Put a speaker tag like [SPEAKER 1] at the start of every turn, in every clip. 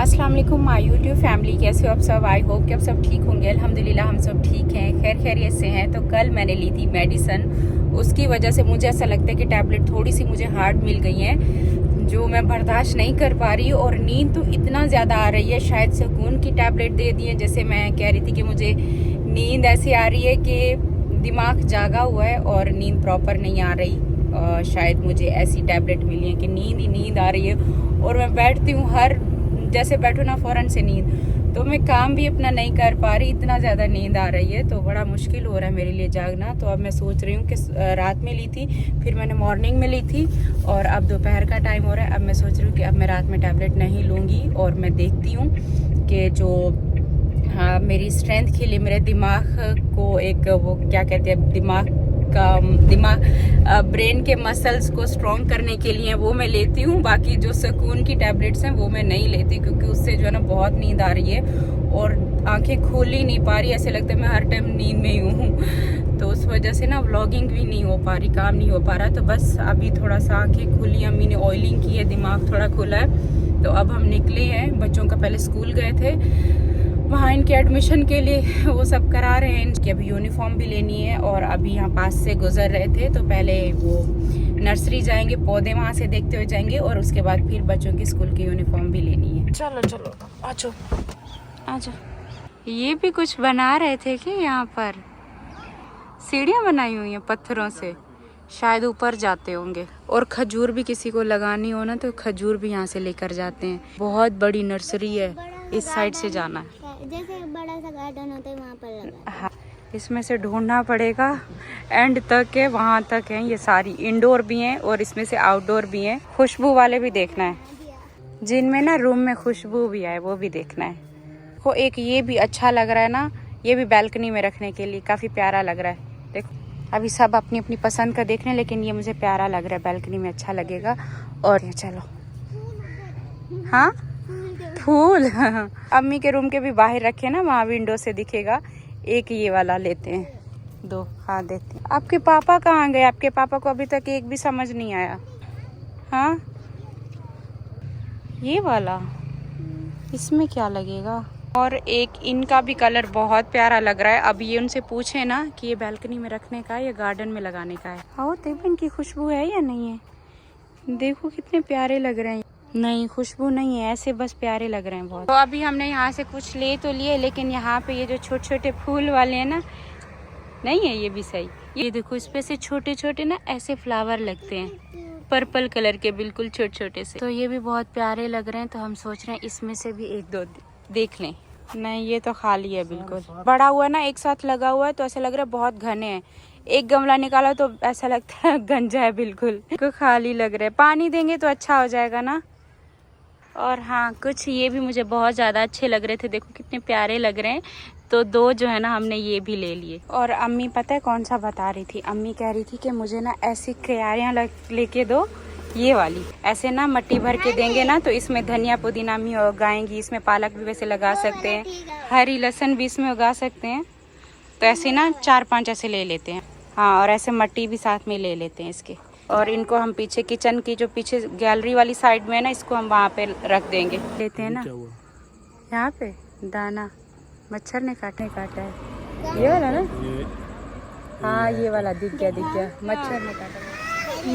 [SPEAKER 1] अस्सलाम वालेकुम my YouTube family, कैसे हो आप सब। आई होप कि आप सब ठीक होंगे। अल्हम्दुलिल्लाह हम सब ठीक हैं, खैरियत से हैं। तो कल मैंने ली थी मेडिसन, उसकी वजह से मुझे ऐसा लगता है कि टैबलेट थोड़ी सी मुझे हार्ड मिल गई हैं, जो मैं बर्दाश्त नहीं कर पा रही। और नींद तो इतना ज़्यादा आ रही है, शायद सुकून की टैबलेट दे दी है। जैसे मैं कह रही थी कि मुझे नींद ऐसी आ रही है कि दिमाग जागा हुआ है और नींद प्रॉपर नहीं आ रही। शायद मुझे ऐसी टैबलेट मिली है कि नींद ही नींद आ रही है, और मैं बैठती हूँ, हर जैसे बैठो ना फ़ौरन से नींद, तो मैं काम भी अपना नहीं कर पा रही, इतना ज़्यादा नींद आ रही है। तो बड़ा मुश्किल हो रहा है मेरे लिए जागना। तो अब मैं सोच रही हूँ कि रात में ली थी, फिर मैंने मॉर्निंग में ली थी, और अब दोपहर का टाइम हो रहा है। अब मैं सोच रही हूँ कि अब मैं रात में टैबलेट नहीं लूँगी, और मैं देखती हूँ कि जो मेरी स्ट्रेंथ के लिए, मेरे दिमाग को एक वो क्या कहते हैं, दिमाग ब्रेन के मसल्स को स्ट्रॉन्ग करने के लिए वो मैं लेती हूँ। बाकी जो सुकून की टैबलेट्स हैं वो मैं नहीं लेती, क्योंकि उससे जो है ना बहुत नींद आ रही है और आंखें खोल ही नहीं पा रही। ऐसे लगता है मैं हर टाइम नींद में ही हूँ। तो उस वजह से ना व्लॉगिंग भी नहीं हो पा रही, काम नहीं हो पा रहा। तो बस अभी थोड़ा सा आंखें खुली, अम्मी ने ऑयलिंग की है, दिमाग थोड़ा खुला है। तो अब हम निकले हैं, बच्चों का पहले स्कूल गए थे, वहाँ इनके एडमिशन के लिए वो सब करा रहे हैं। इनकी अभी यूनिफॉर्म भी लेनी है, और अभी यहाँ पास से गुजर रहे थे, तो पहले वो नर्सरी जाएंगे, पौधे वहाँ से देखते हुए जाएंगे, और उसके बाद फिर बच्चों की स्कूल की यूनिफॉर्म भी लेनी है। चलो चलो आजो आजो। ये भी कुछ बना रहे थे कि यहाँ पर सीढ़ियाँ बनाई हुई हैं पत्थरों से, शायद ऊपर जाते होंगे। और खजूर भी किसी को लगानी हो ना तो खजूर भी यहाँ से लेकर जाते हैं। बहुत बड़ी नर्सरी है, इस साइड से जाना है,
[SPEAKER 2] जैसे बड़ा सा गार्डन होता है वहाँ पर लगा।
[SPEAKER 1] हाँ, इसमें से ढूंढना पड़ेगा, एंड तक है, वहाँ तक है। ये सारी इंडोर भी हैं और इसमें से आउटडोर भी हैं। खुशबू वाले भी देखना है, जिनमें ना रूम में खुशबू भी आए, वो भी देखना है। वो एक ये भी अच्छा लग रहा है ना, ये भी बैल्कनी में रखने के लिए काफ़ी प्यारा लग रहा है। देखो अभी सब अपनी अपनी पसंद का देख रहे हैं, लेकिन ये मुझे प्यारा लग रहा है, बैल्कनी में अच्छा लगेगा। और ये चलो, हाँ फूल अम्मी के रूम के भी बाहर रखे ना, वहाँ विंडो से दिखेगा। एक ये वाला लेते हैं, दो हाँ देते हैं। आपके पापा कहाँ गए? आपके पापा को अभी तक एक भी समझ नहीं आया। हाँ ये वाला, इसमें क्या लगेगा? और एक इनका भी कलर बहुत प्यारा लग रहा है। अब ये उनसे पूछे ना कि ये बैल्कनी में रखने का है या गार्डन में लगाने का है। हाँ देखो इनकी खुशबू है या नहीं है, देखो कितने प्यारे लग रहे हैं। नहीं खुशबू नहीं है, ऐसे बस प्यारे लग रहे हैं बहुत। तो अभी हमने यहाँ से कुछ ले तो लिए, लेकिन यहाँ पे ये जो छोटे छोटे फूल वाले हैं ना, नहीं है ये भी सही। ये देखो इस पे से छोटे छोटे ना ऐसे फ्लावर लगते हैं, पर्पल कलर के, बिल्कुल छोटे छोटे से। तो ये भी बहुत प्यारे लग रहे हैं। तो हम सोच रहे हैं इसमें से भी एक दो देख लें। नहीं ये तो खाली है, बिल्कुल बड़ा हुआ ना, एक साथ लगा हुआ है, तो ऐसा लग रहा है बहुत घने हैं। एक गमला निकाला तो ऐसा लगता है गंजा है, बिल्कुल खाली लग रहा है। पानी देंगे तो अच्छा हो जाएगा ना। और हाँ कुछ ये भी मुझे बहुत ज़्यादा अच्छे लग रहे थे, देखो कितने प्यारे लग रहे हैं। तो दो जो है ना हमने ये भी ले लिए। और अम्मी पता है कौन सा बता रही थी? अम्मी कह रही थी कि मुझे ना ऐसी क्यारियाँ लेके दो, ये वाली, ऐसे ना मट्टी भर के देंगे ना, तो इसमें धनिया पुदीना भी उगाएंगी, इसमें पालक भी वैसे लगा सकते हैं, हरी लहसुन भी इसमें उगा सकते हैं। तो ऐसे ना 4-5 ऐसे ले लेते हैं। हाँ और ऐसे मट्टी भी साथ में ले लेते हैं इसके। और इनको हम पीछे किचन की जो पीछे गैलरी वाली साइड में है ना, इसको हम वहाँ पे रख देंगे। लेते हैं ना यहाँ पे दाना, मच्छर ने काटा है ये वाला ना। हाँ ये वाला दिख गया, मच्छर ने काटा।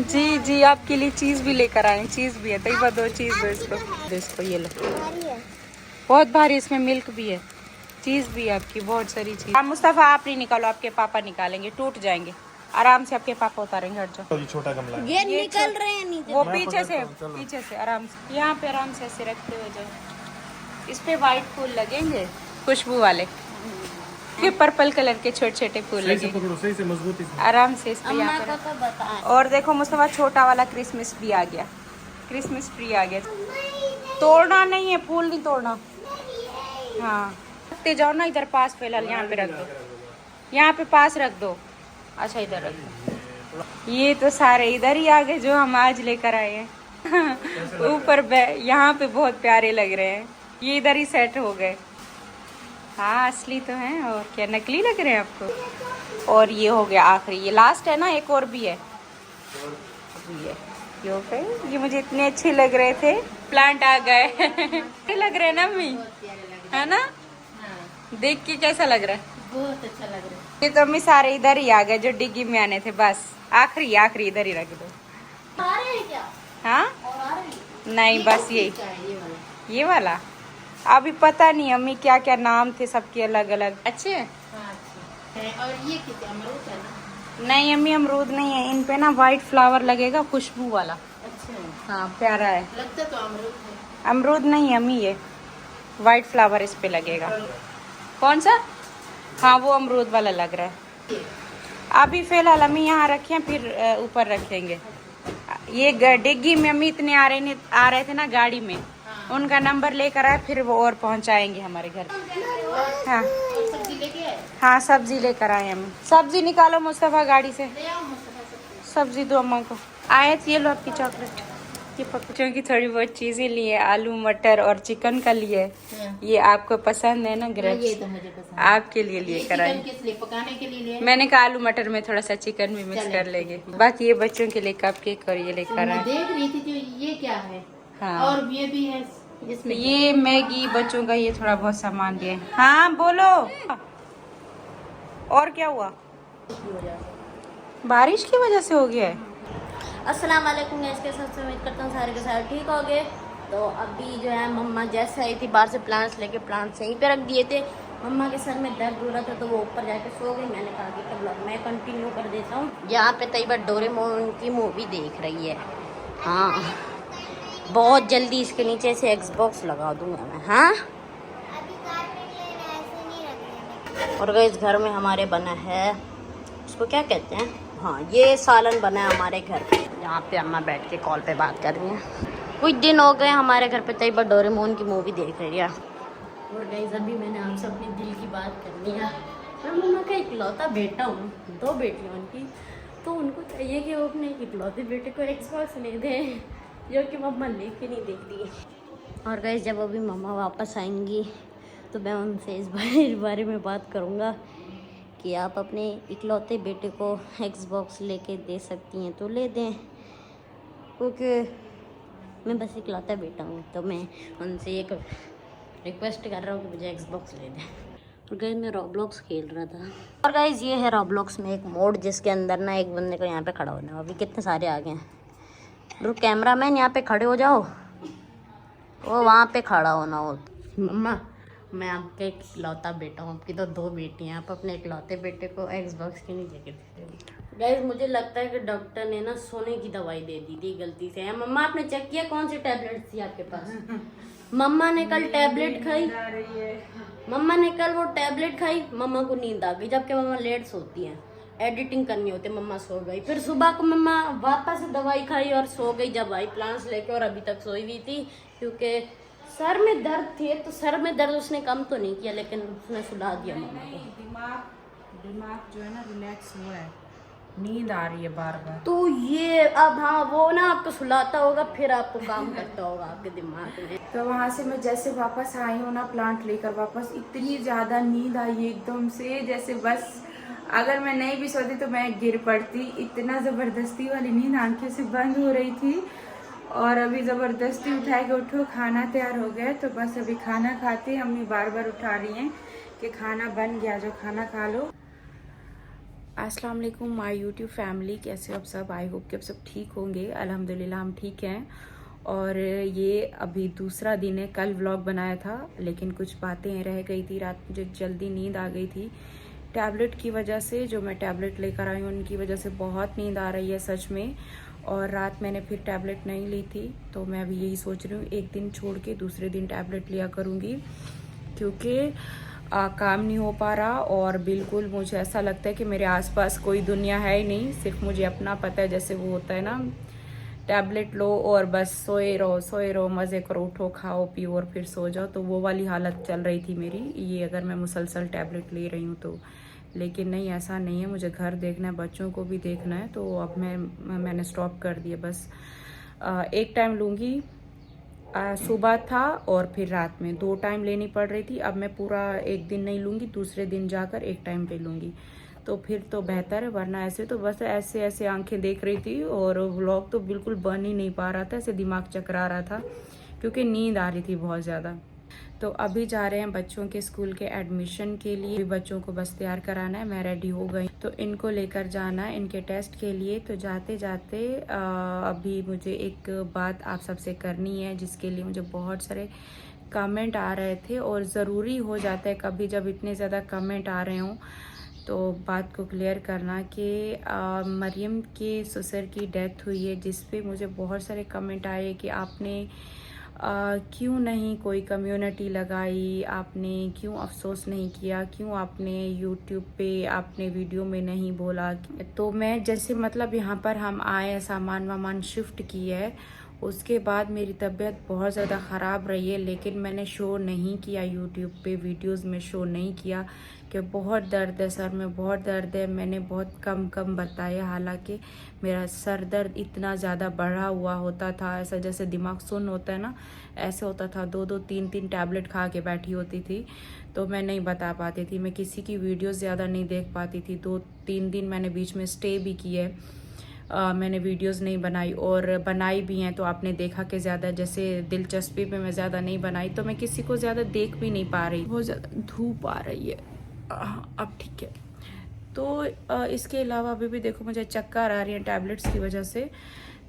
[SPEAKER 1] जी जी आपके लिए चीज़ भी लेकर आए, चीज़ भी है, तैयबा दो चीज़ दो इसको ये लो, बहुत भारी, इसमें मिल्क भी है, चीज़ भी है आपकी, बहुत सारी चीज़। आप मुस्तफ़ा आप नहीं निकालो, आपके पापा निकालेंगे, टूट जाएंगे, आराम से आपके पापा उतारेंगे। हट जाओ,
[SPEAKER 3] ये छोटा गमला है,
[SPEAKER 2] ये निकल रहे हैं नीचे,
[SPEAKER 1] वो पीछे से आराम से, यहाँ पे आराम से ऐसे रखते हुए जाओ। इस पे वाइट फूल लगेंगे खुशबू वाले, ये पर्पल कलर के छोटे छोटे फूल लगे,
[SPEAKER 3] सही से मजबूती से
[SPEAKER 1] आराम से इस पे यहाँ पर।
[SPEAKER 2] तो बता।
[SPEAKER 1] और देखो मुस्तफा छोटा वाला क्रिसमस भी आ गया, क्रिसमस ट्री आ गया। तोड़ना नहीं है, फूल नहीं तोड़ना। हाँ रखते जाओ ना, इधर पास फिलहाल यहाँ पे रख दो, यहाँ पे पास रख दो। अच्छा इधर रख दो। ये तो सारे इधर ही आ गए जो हम आज लेकर आए हैं। ऊपर यहाँ पे बहुत प्यारे लग रहे हैं, ये इधर ही सेट हो गए। हाँ असली तो हैं, और क्या नकली लग रहे हैं आपको। और ये हो गया आखिरी, ये लास्ट है ना, एक और भी है, ये यो फिर ये मुझे इतने अच्छे लग रहे थे, प्लांट आ गए। अच्छे लग रहे हैं ना अम्मी, है ना? देख के कैसा लग रहा है?
[SPEAKER 4] बहुत अच्छा लग रहा है।
[SPEAKER 1] ये तो अम्मी सारे इधर ही आ गए जो डिग्गी में आने थे, बस आखिरी इधर ही रख दो।
[SPEAKER 4] आ रहे हैं क्या?
[SPEAKER 1] हाँ
[SPEAKER 4] और आ रहे हैं?
[SPEAKER 1] नहीं, बस
[SPEAKER 4] ये वाला।
[SPEAKER 1] ये वाला अभी पता नहीं अम्मी क्या क्या नाम थे सबके अलग अलग। अच्छे
[SPEAKER 4] हाँ, अच्छा है। और ये कितने अमरूद है ना?
[SPEAKER 1] नहीं अम्मी अमरूद नहीं है, इन पे ना व्हाइट फ्लावर लगेगा खुशबू वाला।
[SPEAKER 4] अच्छा है।
[SPEAKER 1] हाँ प्यारा है।
[SPEAKER 4] लगता तो अमरूद है।
[SPEAKER 1] अमरूद नहीं है अम्मी, ये व्हाइट फ्लावर इस पे लगेगा। कौन सा? हाँ वो अमरूद वाला लग रहा है। अभी फिलहाल अम्मी यहाँ रखे हैं, फिर ऊपर रखेंगे। ये डिग्गी में अम्मी इतने आ रहे थे ना गाड़ी में, उनका नंबर लेकर आए, फिर वो और पहुँचाएंगे हमारे घर। हाँ
[SPEAKER 4] और सब्जी लेके आए?
[SPEAKER 1] हाँ सब्जी लेकर आए अम्मी। सब्जी निकालो मुस्तफा गाड़ी से,
[SPEAKER 4] ले आओ मुस्तफा सब्जी।
[SPEAKER 1] सब्जी दो अम्मा को। आए ये लो आपकी चॉकलेट। ये बच्चों की थोड़ी बहुत चीजें लिए, आलू मटर और चिकन का लिए। ये आपको पसंद है ना ग्रेप्स?
[SPEAKER 4] ये तो मुझे पसंद है।
[SPEAKER 1] आपके लिए
[SPEAKER 4] ये
[SPEAKER 1] लेकर आई।
[SPEAKER 4] चिकन किस लिए? पकाने के लिए लिए?
[SPEAKER 1] मैंने कहा आलू मटर में थोड़ा सा चिकन भी मिक्स कर लेंगे। बाकी ये बच्चों के लिए कप केक और ये लेकर
[SPEAKER 4] मैं
[SPEAKER 1] आए।
[SPEAKER 4] देख रही थी जो ये क्या है।
[SPEAKER 1] हाँ
[SPEAKER 4] और ये भी है जिसमें
[SPEAKER 1] ये मैगी बच्चों का, ये थोड़ा बहुत सामान दिए। हाँ बोलो, और क्या हुआ? बारिश की वजह से हो गया है?
[SPEAKER 4] अस्सलाम वालेकुम गाइस, के साथ उम्मीद करता हूँ सारे के सारे ठीक हो गए। तो अभी जो है मम्मा जैसे आई थी बाहर से प्लांट्स लेके, प्लांट्स यहीं पे रख दिए थे। मम्मा के सर में दर्द हो रहा था तो वो ऊपर जाके सो गई। मैंने कहा कि ब्लॉग मैं कंटिन्यू कर देता हूँ। यहाँ पे तैयबा डोरेमोन की मूवी देख रही है। हाँ बहुत जल्दी इसके नीचे से एक्सबॉक्स लगा दूंगा मैं। हाँ
[SPEAKER 2] अभी कारपेट ले रहे हैं, ऐसे नहीं रखने।
[SPEAKER 4] और गाइस घर में हमारे बना है, उसको क्या कहते हैं, हाँ ये सालन बना है हमारे घर पे। यहाँ पे अम्मा बैठ के कॉल पे बात कर रही हैं। कुछ दिन हो गए हमारे घर पे तैयबा डोरेमोन की मूवी देख रही है। और गाइस अभी मैंने आपसे अपने दिल की बात करनी है। मैं मम्मा का इकलौता बेटा हूँ, 2 बेटियाँ उनकी, तो उनको चाहिए कि वो अपने इकलौते बेटे को एक्सबॉक्स ले दें, जो कि मम्मा लेके नहीं देख रही। और गाइस जब अभी मम्मा वापस आएंगी तो मैं उनसे इस बारे में बात करूँगा कि आप अपने इकलौते बेटे को एक्सबॉक्स लेके दे सकती हैं तो ले दें, क्योंकि मैं बस इकलौता बेटा हूँ। तो मैं उनसे एक रिक्वेस्ट कर रहा हूँ कि मुझे एक्सबॉक्स ले दें। और गाइस मैं रॉब्लॉक्स खेल रहा था। और गाइस ये है रॉब्लॉक्स में एक मोड जिसके अंदर ना एक बंदे को यहाँ पे खड़ा होना है। अभी कितने सारे आ गए हैं। ब्रो कैमरामैन यहाँ पे खड़े हो जाओ, वो वहाँ पे खड़ा होना हो। मम्मा मैं आपका इकलौता बेटा हूँ, आपकी तो 2 बेटी हैं, आप अपने इकलौते बेटे को एक्सबॉक्स क्यों नहीं लेके देते? गाइस मुझे लगता है कि डॉक्टर ने ना सोने की दवाई दे दी थी गलती से। मम्मा आपने चेक किया कौन सी टैबलेट थी आपके पास? मम्मा ने कल टैबलेट खाई, मम्मा ने कल वो टैबलेट खाई, मम्मा को नींद आ गई, जबकि मम्मा लेट सोती हैं, एडिटिंग करनी होती है, मम्मा सो गई। फिर सुबह को मम्मा वापस दवाई खाई और सो गई जब आई प्लांट्स लेके, और अभी तक सोई हुई थी क्योंकि सर में दर्द थे। तो सर में दर्द उसने कम तो नहीं किया, लेकिन उसने सुला दिया मम्मा को।
[SPEAKER 1] दिमाग जो है ना रिलैक्स हुआ है, नींद आ रही है बार बार।
[SPEAKER 4] तो ये अब हाँ वो ना आपको सुलाता होगा, फिर आपको काम करता होगा आपके दिमाग में।
[SPEAKER 1] तो वहाँ से मैं जैसे वापस आई हूँ ना प्लांट लेकर वापस, इतनी ज़्यादा नींद आई एकदम से, जैसे बस अगर मैं नहीं भी सोती तो मैं गिर पड़ती। इतना ज़बरदस्ती वाली नींद आंखें से बंद हो रही थी। और अभी ज़बरदस्ती उठा के उठो, खाना तैयार हो गया, तो बस अभी खाना खाते। अम्मी बार बार उठा रही हैं कि खाना बन गया, जो खाना खा लो। अस्सलाम वालेकुम माय यूट्यूब फैमिली, कैसे हो आप सब? आई होप कि आप सब ठीक होंगे। अल्हम्दुलिल्लाह हम ठीक हैं। और ये अभी दूसरा दिन है। कल व्लॉग बनाया था लेकिन कुछ बातें रह गई थी, रात मुझे जल्दी नींद आ गई थी टैबलेट की वजह से। जो मैं टैबलेट लेकर आई हूँ उनकी वजह से बहुत नींद आ रही है सच में। और रात मैंने फिर टैबलेट नहीं ली थी, तो मैं अभी यही सोच रही हूँ एक दिन छोड़ के दूसरे दिन टैबलेट लिया करूँगी, क्योंकि काम नहीं हो पा रहा। और बिल्कुल मुझे ऐसा लगता है कि मेरे आसपास कोई दुनिया है ही नहीं, सिर्फ मुझे अपना पता है। जैसे वो होता है ना, टैबलेट लो और बस सोए रहो, मज़े करो, उठो खाओ पियो और फिर सो जाओ। तो वो वाली हालत चल रही थी मेरी, ये अगर मैं मुसलसल टैबलेट ले रही हूँ तो। लेकिन नहीं, ऐसा नहीं है, मुझे घर देखना है, बच्चों को भी देखना है। तो अब मैंने स्टॉप कर दिया। बस एक टाइम लूँगी, सुबह था और फिर रात में 2 टाइम लेनी पड़ रही थी। अब मैं पूरा एक दिन नहीं लूँगी, दूसरे दिन जाकर एक टाइम पे लूँगी। तो फिर तो बेहतर है, वरना ऐसे तो बस ऐसे ऐसे आंखें देख रही थी और व्लॉग तो बिल्कुल बन ही नहीं पा रहा था, ऐसे दिमाग चकरा रहा था क्योंकि नींद आ रही थी बहुत ज़्यादा। तो अभी जा रहे हैं बच्चों के स्कूल के एडमिशन के लिए, अभी बच्चों को बस तैयार कराना है। मैं रेडी हो गई तो इनको लेकर जाना है इनके टेस्ट के लिए। तो जाते जाते अभी मुझे एक बात आप सबसे करनी है, जिसके लिए मुझे बहुत सारे कमेंट आ रहे थे और ज़रूरी हो जाता है कभी जब इतने ज़्यादा कमेंट आ रहे हों तो बात को क्लियर करना कि मरियम के ससुर की डेथ हुई है, जिस पे मुझे बहुत सारे कमेंट आए कि आपने क्यों नहीं कोई कम्युनिटी लगाई, आपने क्यों अफसोस नहीं किया, क्यों आपने यूट्यूब पे आपने वीडियो में नहीं बोला। तो मैं जैसे मतलब यहाँ पर हम आए, सामान वामान शिफ्ट किए है, उसके बाद मेरी तबीयत बहुत ज़्यादा ख़राब रही है, लेकिन मैंने शो नहीं किया यूट्यूब पे, वीडियोस में शो नहीं किया कि बहुत दर्द है सर में, बहुत दर्द है। मैंने बहुत कम बताया, हालांकि मेरा सर दर्द इतना ज़्यादा बढ़ा हुआ होता था, ऐसा जैसे दिमाग सुन्न होता है ना, ऐसे होता था। 2-2 3-3 टैबलेट खा के बैठी होती थी, तो मैं नहीं बता पाती थी, मैं किसी की वीडियोस ज़्यादा नहीं देख पाती थी। 2-3 दिन मैंने बीच में स्टे भी किए, मैंने वीडियोस नहीं बनाई और बनाई भी हैं तो आपने देखा कि ज़्यादा जैसे दिलचस्पी में मैं ज़्यादा नहीं बनाई, तो मैं किसी को ज़्यादा देख भी नहीं पा रही, बहुत ज़्यादा धूप आ रही है। अब ठीक है। तो इसके अलावा अभी भी देखो मुझे चक्कर आ रही है टैबलेट्स की वजह से।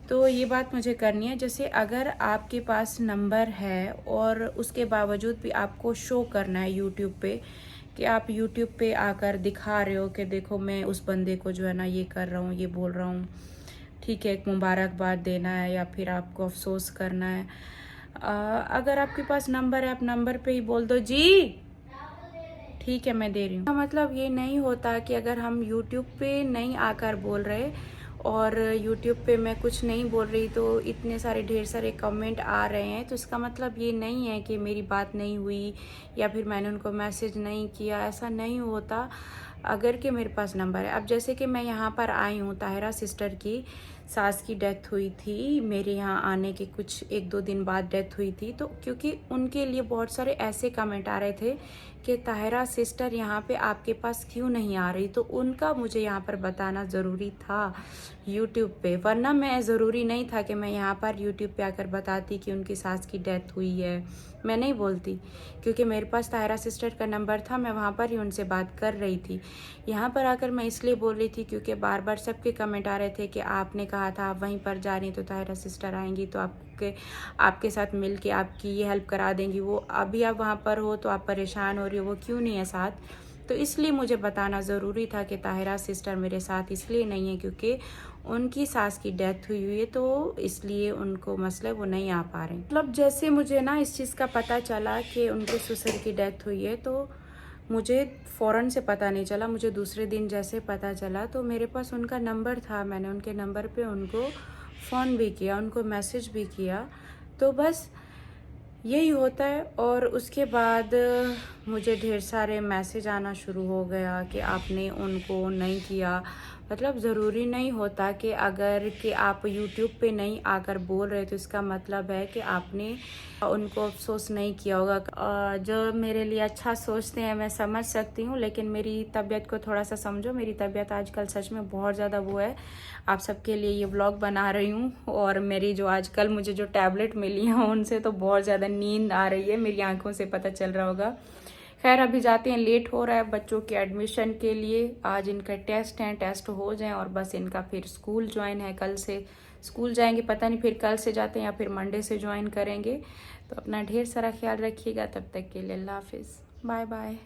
[SPEAKER 1] तो ये बात मुझे करनी है, जैसे अगर आपके पास नंबर है और उसके बावजूद भी आपको शो करना है यूट्यूब पे कि आप यूट्यूब पे आकर दिखा रहे हो कि देखो मैं उस बंदे को जो है ना ये कर रहा हूँ, ये बोल रहा हूँ, ठीक है, एक मुबारकबाद देना है या फिर आपको अफसोस करना है। अगर आपके पास नंबर है, आप नंबर पे ही बोल दो जी, ठीक है मैं दे रही हूँ। मतलब ये नहीं होता कि अगर हम यूट्यूब पे नहीं आकर बोल रहे और यूट्यूब पे मैं कुछ नहीं बोल रही तो इतने सारे ढेर सारे कमेंट आ रहे हैं, तो इसका मतलब ये नहीं है कि मेरी बात नहीं हुई या फिर मैंने उनको मैसेज नहीं किया, ऐसा नहीं होता अगर कि मेरे पास नंबर है। अब जैसे कि मैं यहाँ पर आई हूँ, ताहिरा सिस्टर की सास की डेथ हुई थी, मेरे यहाँ आने के कुछ 1-2 दिन बाद डेथ हुई थी, तो क्योंकि उनके लिए बहुत सारे ऐसे कमेंट आ रहे थे कि ताहिरा सिस्टर यहाँ पे आपके पास क्यों नहीं आ रही, तो उनका मुझे यहाँ पर बताना ज़रूरी था यूट्यूब पे, वरना मैं ज़रूरी नहीं था कि मैं यहाँ पर यूट्यूब पे आकर बताती कि उनकी सास की डेथ हुई है, मैं नहीं बोलती, क्योंकि मेरे पास ताहिरा सिस्टर का नंबर था, मैं वहाँ पर ही उनसे बात कर रही थी। यहाँ पर आकर मैं इसलिए बोल रही थी क्योंकि बार बार सबके कमेंट आ रहे थे कि आपने कहा था आप वहीं पर जा रही तो ताहिरा सिस्टर आएंगी तो आपके साथ मिल के आपकी ये हेल्प करा देंगी, वो अभी आप वहाँ पर हो तो आप परेशान हो रही हो, वो क्यों नहीं है साथ। तो इसलिए मुझे बताना ज़रूरी था कि ताहिरा सिस्टर मेरे साथ इसलिए नहीं है क्योंकि उनकी सास की डेथ हुई है, तो इसलिए उनको मसले वो नहीं आ पा रहे। मतलब जैसे मुझे ना इस चीज़ का पता चला कि उनके ससुर की डेथ हुई है, तो मुझे फ़ौरन से पता नहीं चला, मुझे दूसरे दिन जैसे पता चला तो मेरे पास उनका नंबर था, मैंने उनके नंबर पे उनको फ़ोन भी किया, उनको मैसेज भी किया, तो बस यही होता है। और उसके बाद मुझे ढेर सारे मैसेज आना शुरू हो गया कि आपने उनको नहीं किया। मतलब ज़रूरी नहीं होता कि अगर कि आप यूट्यूब पे नहीं आकर बोल रहे तो इसका मतलब है कि आपने उनको अफसोस नहीं किया होगा। जो मेरे लिए अच्छा सोचते हैं मैं समझ सकती हूँ, लेकिन मेरी तबीयत को थोड़ा सा समझो। मेरी तबीयत आजकल सच में बहुत ज़्यादा वो है, आप सबके लिए ये व्लॉग बना रही हूँ। और मेरी जो आजकल मुझे जो टैबलेट मिली हैं उनसे तो बहुत ज़्यादा नींद आ रही है, मेरी आंखों से पता चल रहा होगा। खैर अभी जाते हैं, लेट हो रहा है बच्चों के एडमिशन के लिए। आज इनका टेस्ट हैं, टेस्ट हो जाएं और बस इनका फिर स्कूल ज्वाइन है, कल से स्कूल जाएंगे, पता नहीं फिर कल से जाते हैं या फिर मंडे से ज्वाइन करेंगे। तो अपना ढेर सारा ख्याल रखिएगा, तब तक के लिए अल्लाह हाफिज़, बाय बाय।